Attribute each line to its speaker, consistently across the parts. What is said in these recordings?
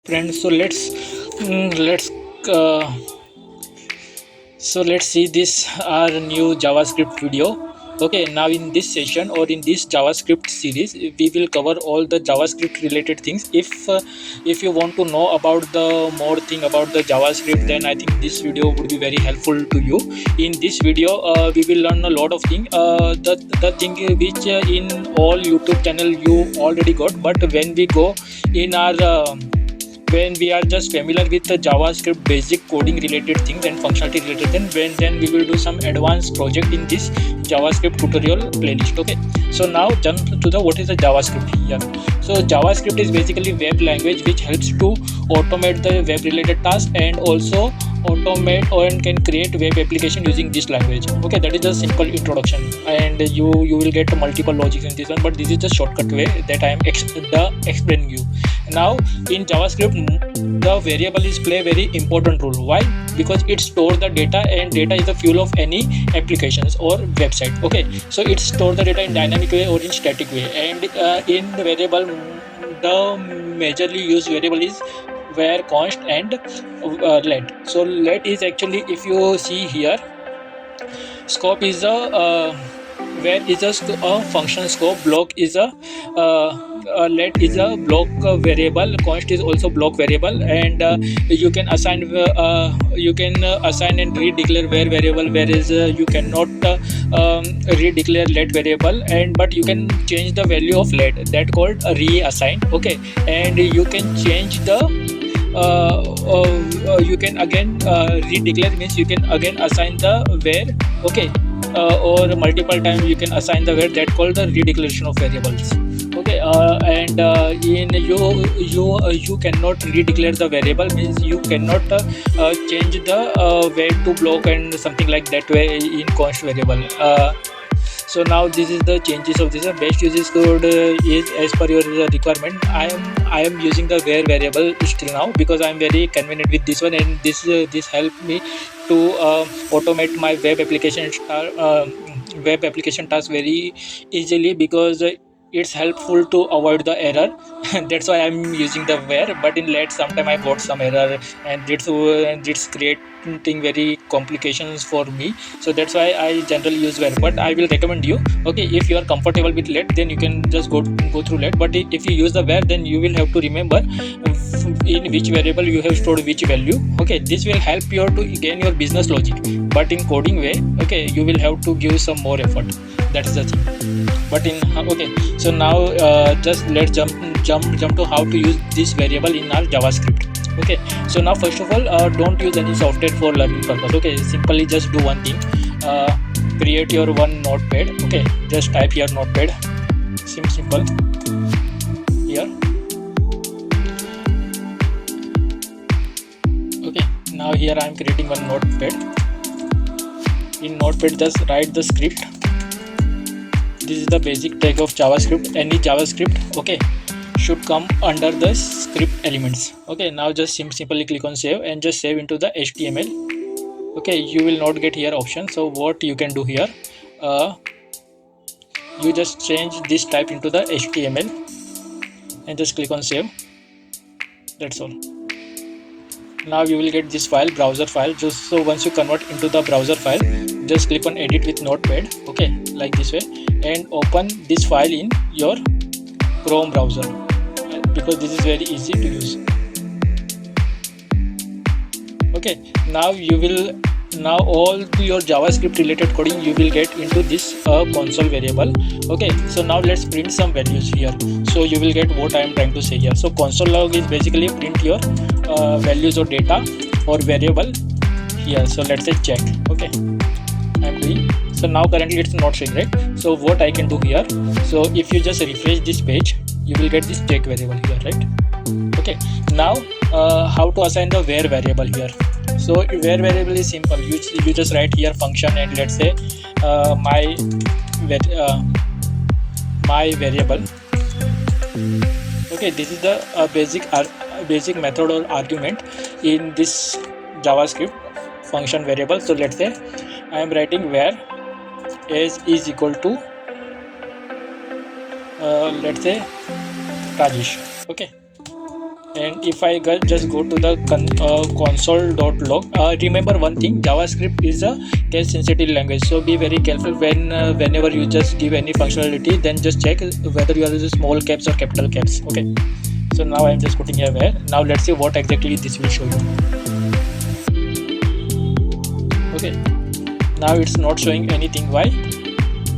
Speaker 1: Friends, uh, let's see this our new JavaScript video. Okay, now in this session or in this JavaScript series we will cover all the JavaScript related things. If you want to know about the more thing about the JavaScript, then I think this video would be very helpful to you. In this video we will learn a lot of things, the thing which in all YouTube channel you already got, but when we go in our when we are just familiar with the JavaScript basic coding related things and functionality related, then we will do some advanced project in this JavaScript tutorial playlist. Okay, so now jump to the what is the JavaScript here. So JavaScript is basically web language which helps to automate the web related tasks and also automate or can create web application using this language. Okay, that is a simple introduction, and you will get multiple logics in this one, but this is the shortcut way that I am explaining you. Now in JavaScript the variable is play very important role. Why? Because it stores the data, and data is the fuel of any applications or website. Okay, so it stores the data in dynamic way or in static way, and in the variable the majorly used variable is where, const and let. So let is actually, if you see here, scope is where is a function scope, block is let is a block variable, const is also block variable, and you can assign and redeclare where variable, whereas you cannot redeclare let variable, and but you can change the value of let, that called reassign. Okay, and you can change the you can again redeclare, means you can again assign the where. Okay, or multiple times you can assign the where, that called the redeclaration of variables. Okay, and in you cannot redeclare the variable, means you cannot change the where to block and something like that way in const variable. So now this is the changes of this. Best uses code is as per your requirement. I am using the where variable still now because I am very convenient with this one, and this helped me to automate my web application task very easily, because it's helpful to avoid the error. That's why I'm using the where. But in let sometime I got some error, and it's creating very complications for me. So that's why I generally use where, but I will recommend you. Okay, if you are comfortable with let, then you can just go through let. But if you use the where, then you will have to remember in which variable you have stored which value. Okay, this will help you to gain your business logic, but in coding way, okay, you will have to give some more effort. That is the thing. But in okay, so now just let's jump to how to use this variable in our JavaScript. Okay, so now first of all, don't use any software for learning purpose. Okay, simply just do one thing. Create your one notepad. Okay, just type here notepad. Simple here. Okay, now here I am creating one notepad. In notepad just write the script. This is the basic tag of JavaScript. Any JavaScript, okay, should come under the script elements. Okay, now just simply click on save and just save into the HTML. Okay, you will not get here option. So what you can do here, you just change this type into the HTML and just click on save. That's all. Now you will get this file, browser file. Just so once you convert into the browser file, just click on edit with notepad. Okay, like this way, and open this file in your Chrome browser, because this is very easy to use. Okay, now all your JavaScript related coding you will get into this console variable. Okay, so now let's print some values here, so you will get what I am trying to say here. So console log is basically print your values or data or variable here. So let's say check. Okay, I'm doing. So now currently it's not showing, right? So what I can do here, so if you just refresh this page, you will get this check variable here, right? Okay, now how to assign the where variable here. So where variable is simple. You just write here function, and let's say my variable. Okay, this is the basic method or argument in this JavaScript function variable. So let's say I am writing where age is equal to let's say Rajesh. Okay, And if I just go to the console.log, remember one thing, JavaScript is a case sensitive language, so be very careful whenever you just give any functionality, then just check whether you are using small caps or capital caps. Okay, so now I'm just putting here where. Now let's see what exactly this will show you. Okay, now it's not showing anything. Why?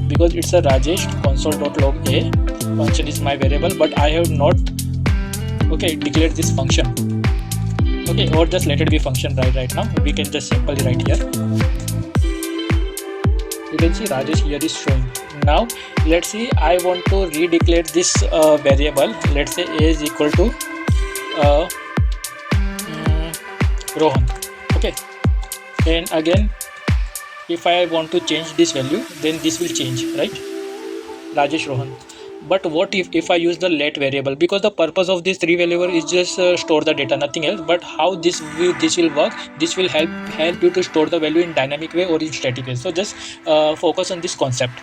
Speaker 1: Because it's a Rajesh console.log a function is my variable, but I have not declared this function. Okay, or just let it be function right now. We can just simply write here. You can see Rajesh here is showing. Now let's see, I want to redeclare this variable. Let's say a is equal to Rohan. Okay, and again if I want to change this value, then this will change, right? Rajesh Rohan. But what if I use the let variable, because the purpose of this three variable is just store the data, nothing else. But how this will work, this will help you to store the value in dynamic way or in static way. So just focus on this concept.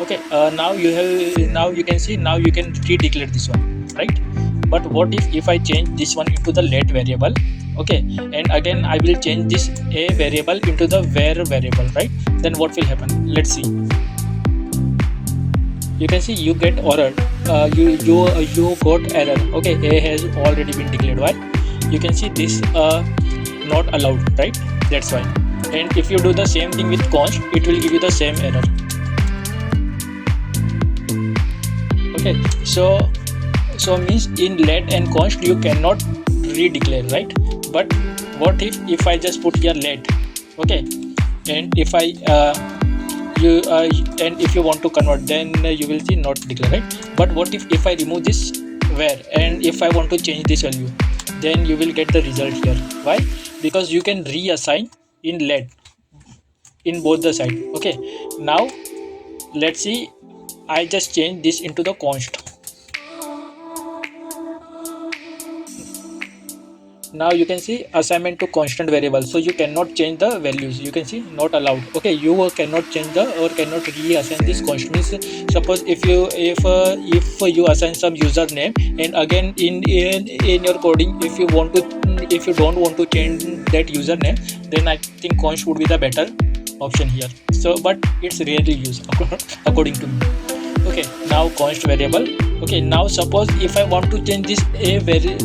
Speaker 1: Okay, now you can see, now you can redeclare this one, right? But what if I change this one into the let variable? Okay, and again I will change this a variable into the where variable, right? Then what will happen? Let's see. You can see you get error. You got error. Okay, a has already been declared. Why? You can see this not allowed, right? That's why. And if you do the same thing with const, it will give you the same error. Okay, so means in let and const you cannot redeclare, right? But what if I just put here let? Okay, and if I and if you want to convert, then you will see not declare, right? But what if I remove this where, and if I want to change this value, then you will get the result here. Why? Because you can reassign in let in both the side. Okay, now let's see, I just change this into the const. Now you can see assignment to constant variable, so you cannot change the values. You can see not allowed. Okay, you cannot change or cannot reassign this constant. Means suppose if you assign some username, and again in your coding, if you don't want to change that username, then I think const would be the better option here. So but it's rarely used according to me. Okay, now const variable. Okay, now suppose if I want to change this a value,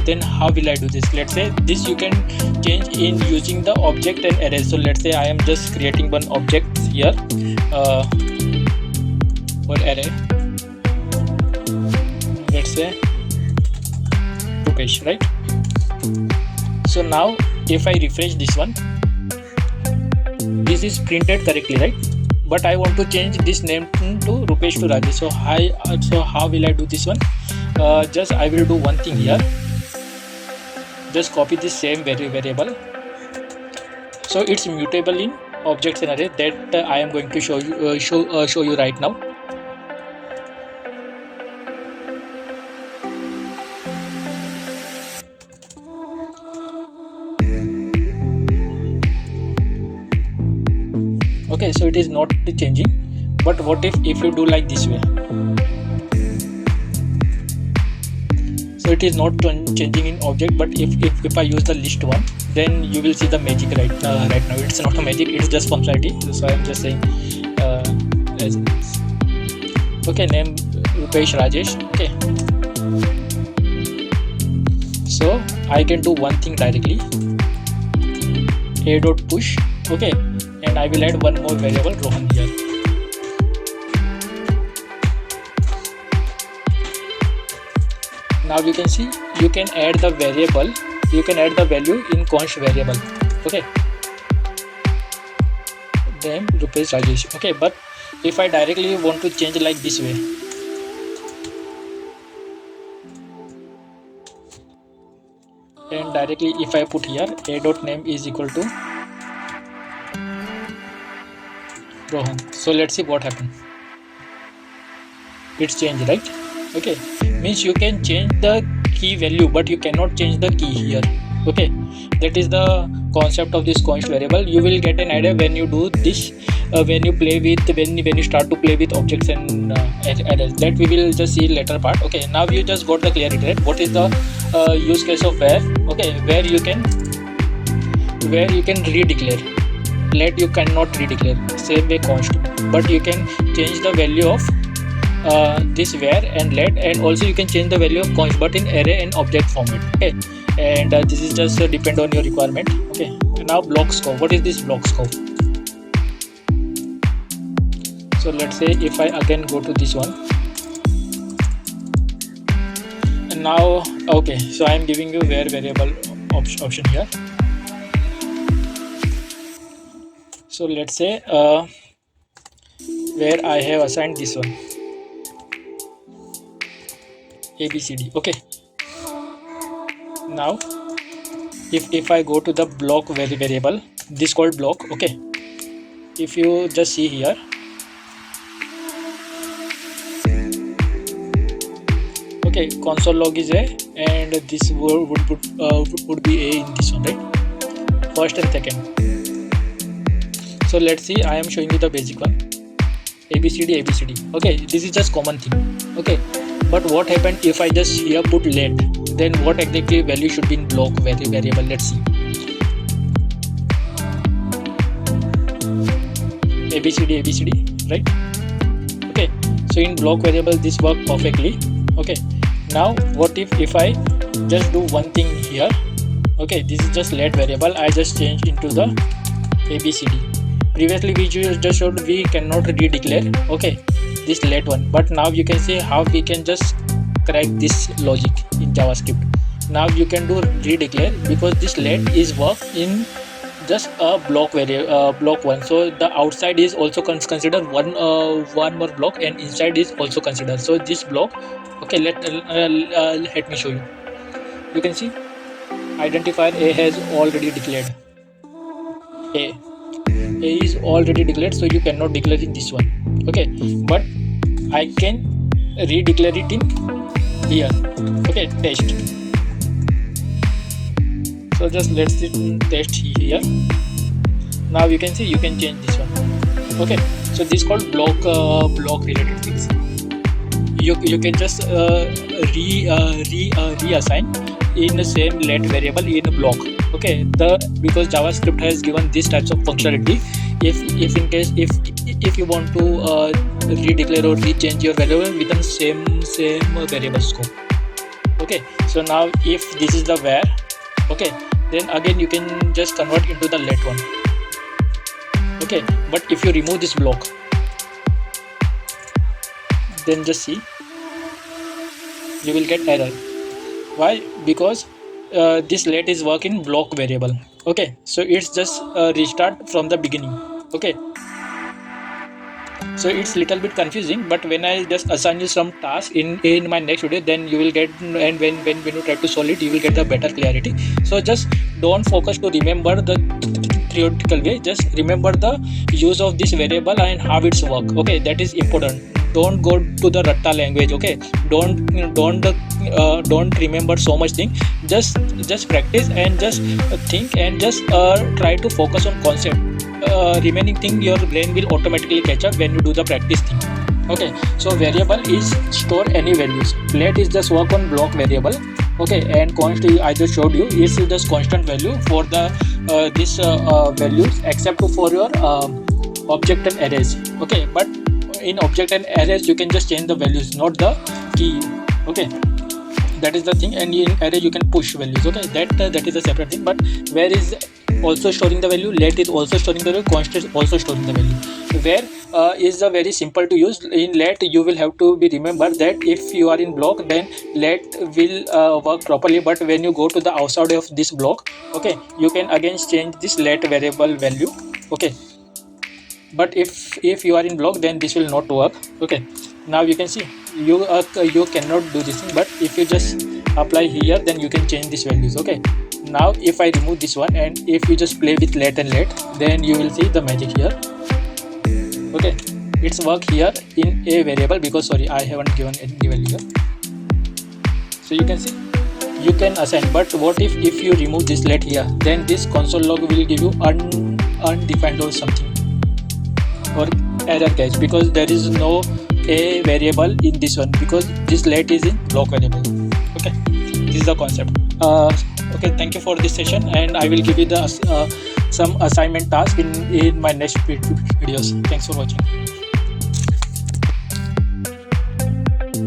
Speaker 1: then how will I do this? Let's say this you can change in using the object and array. So let's say I am just creating one object here for array. Let's say Rupesh, right? So now if I refresh this one, this is printed correctly, right? But I want to change this name to Rupesh to Rajesh. So how will I do this one? Just I will do one thing here. Just copy this same variable. So it's mutable in objects and array, that I am going to show you right now. Okay, so it is not changing. But what if you do like this way? So it is not changing in object, but if I use the list one, then you will see the magic right now. It's not a magic, it's just functionality. So I am just saying as okay, name Rupesh Rajesh. Okay, so I can do one thing directly, a.push. Okay, and I will add one more variable, Rohan, here. Now you can see you can add the variable, you can add the value in const variable. Okay, then Rupesh Rajesh. Okay, but if I directly want to change like this way, and directly if I put here a.name is equal to Rohan. So let's see what happens. It's changed, right? Okay, means you can change the key value, but you cannot change the key here. Okay, that is the concept of this const variable, you will get an idea when you do this, when you play with, when you start to play with objects and arrays. That we will just see later part. Okay, now you just got the clarity, right? What is the use case of where? Okay, where you can redeclare. Let you cannot redeclare, same way const, but you can change the value of this where and let, and also you can change the value of const but in array and object format. Okay, and this is just depend on your requirement. Okay, now block scope. What is this block scope? So let's say if I again go to this one, and now okay, so I am giving you where variable option here. So let's say where I have assigned this one ABCD. Okay, now if I go to the block variable, this called block. Okay, if you just see here, okay, console log is A and this would be A in this one, right? First and second. So let's see, I am showing you the basic one, ABCD. Okay, this is just common thing. Okay, but what happened if I just here put let, then what exactly value should be in block variable? Let's see, ABCD, right? Okay, so in block variable this works perfectly. Okay, now what if I just do one thing here? Okay, this is just let variable, I just change into the ABCD. Previously we just showed we cannot redeclare, okay, this let one, but now you can see how we can just crack this logic in JavaScript. Now you can do redeclare because this let is work in just a block block one, so the outside is also considered one more block and inside is also considered. So this block, okay, let me show you. You can see identifier A has already declared. A is already declared, so you cannot declare in this one. Okay, but I can redeclare it in here. Okay, test. So just let's test here. Now you can see you can change this one. Okay, so this is called block related things. You can just reassign in the same let variable in a block. Okay, because JavaScript has given these types of functionality. If in case if you want to redeclare or rechange your variable within the same variable scope. Okay, so now if this is the where, okay, then again you can just convert into the let one. Okay, but if you remove this block, then just see you will get error. Why? Because this let is work in block variable. Okay, so it's just restart from the beginning. Okay, so it's little bit confusing, but when I just assign you some task in my next video, then you will get, and when you try to solve it, you will get the better clarity. So just don't focus to remember the theoretical way, just remember the use of this variable and how it's work. Okay, that is important. Don't go to the ratta language. Okay, don't remember so much thing. Just practice and just think and just try to focus on concept. Remaining thing your brain will automatically catch up when you do the practice thing. Okay, so variable is store any values. Let is just work on block variable. Okay, and const I just showed you is just constant value for the this values except for your object and arrays. Okay, but in object and arrays you can just change the values, not the key. Okay, that is the thing. And in array you can push values. Okay, that is a separate thing. But where is also storing the value, let is also storing the value, const is also storing the value. Where is a very simple to use. In let you will have to be remember that if you are in block, then let will work properly, but when you go to the outside of this block, okay, you can again change this let variable value. Okay, but if you are in block, then this will not work. Okay, now you can see you cannot do this thing, but if you just apply here, then you can change these values. Okay, now if I remove this one and if you just play with let and let, then you will see the magic here. Okay, it's work here in a variable because sorry I haven't given any value here. So you can see you can assign. But what if you remove this let here, then this console log will give you undefined or something, or error cache, because there is no a variable in this one, because this let is in block variable. Okay, this is the concept. Okay, thank you for this session, and I will give you the some assignment task in my next videos. Thanks for watching.